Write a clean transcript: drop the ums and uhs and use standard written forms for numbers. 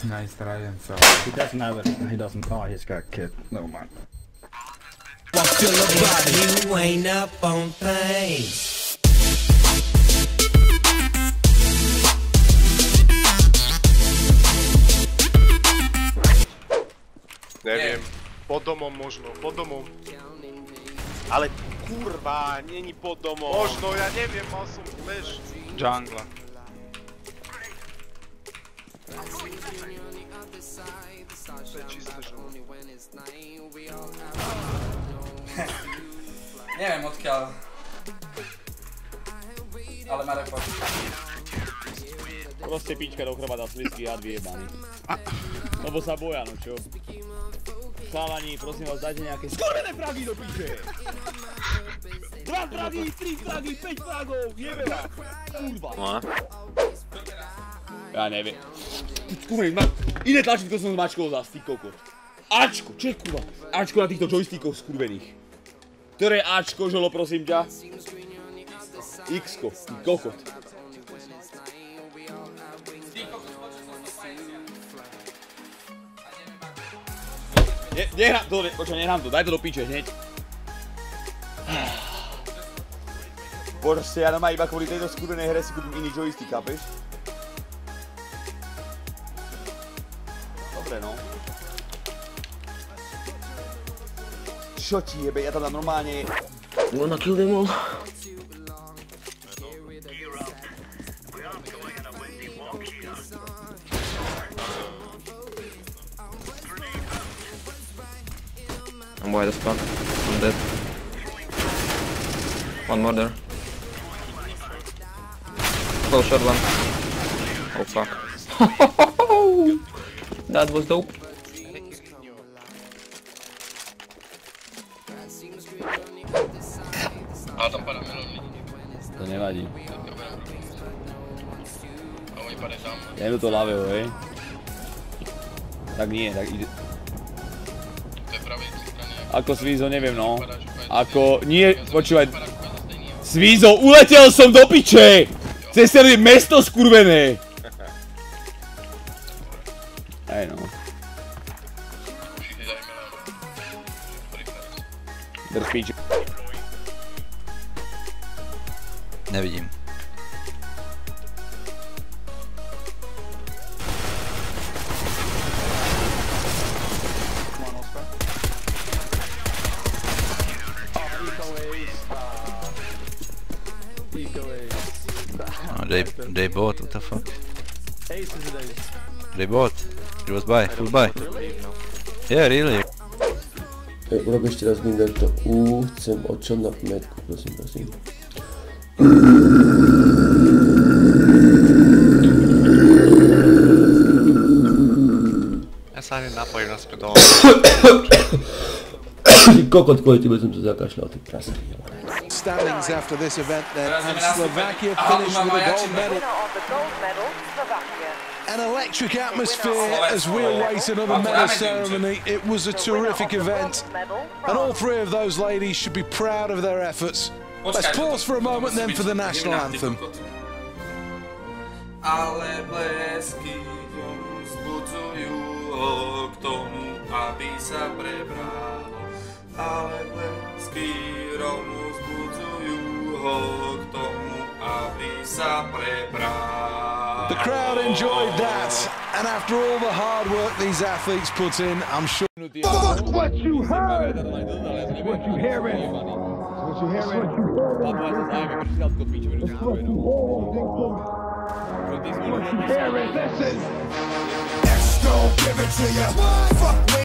Nice try and so. He doesn't have it. He doesn't. Oh, he's got a kid. Never mind. Still about it. You ain't up on things. Neviem. Pod domom možno, pod domom. Ale kurva, není pod domom. Možno, ja neviem, mal som, vieš. Jungla. To je čisté, že? Neviem odkiaľ. Ale má report. Proste pička do chrbata, slisky had vyjebaný. Lebo sa boja, no čo? Chalani, prosím vás, dajte nejaké skurvené fragy do piče! 2 fragy, 3 fragy, 5 fragov, jebe vás! Kurva! Ja neviem. Kurvený, iné tlačítko som zmačkol zas, ty kokot. Ačko, čo je kurva? Ačko na týchto joystickoch skurvených. Ktoré Ačko, žolo, prosím ťa? Xko, ty kokot. Nehrám to, počkaj, nehrám to, daj to do piče hneď. Proste ja iba kvôli tejto skurvenej hre si kúpim iný joystick, chápeš? Dobre no. Čo ti jebe, ja tam dám normálne... Wanna kill them all? I'm wide as fuck. I'm dead. One more there. Close shot one. Oh fuck. That was dope. Ale tam padá melóny. To nevadí. A oni padajú tam. Ja idú to ľavého, hej? Tak nie, tak ide... To je pravej strany. Ako Svízo, neviem no. Ako, nie, počúvaj. Svízo, uletel som do piče! Cez celé mesto skurvené! Hej no. Drž piče. Nevidím. Oh, they bought, what the fuck? They bought. It was buy, full buy. Yeah, really. Urob ešte raz Minderto. Chcem očom na metku, prosím, prosím. Ja sa ani napojím na späť. Ty kokot, kvôli tebe som sa zakašľal, ty prasa. Standings after this event then, and Slovakia finished with a gold medal. An electric atmosphere as we await another medal ceremony. It was a terrific event, and all three of those ladies should be proud of their efforts. Let's pause for a moment then for the national anthem. Ale blesky vzbudzujú ho k tomu, aby sa prebralo. Ale blesky rovno vzbudzujú ho k tomu, aby sa prebralo. The crowd enjoyed that, and after all the hard work these athletes put in, I'm sure... Fuck what you heard! What you hearing? What you hearing? Listen! Let's go give it to you. Fuck me.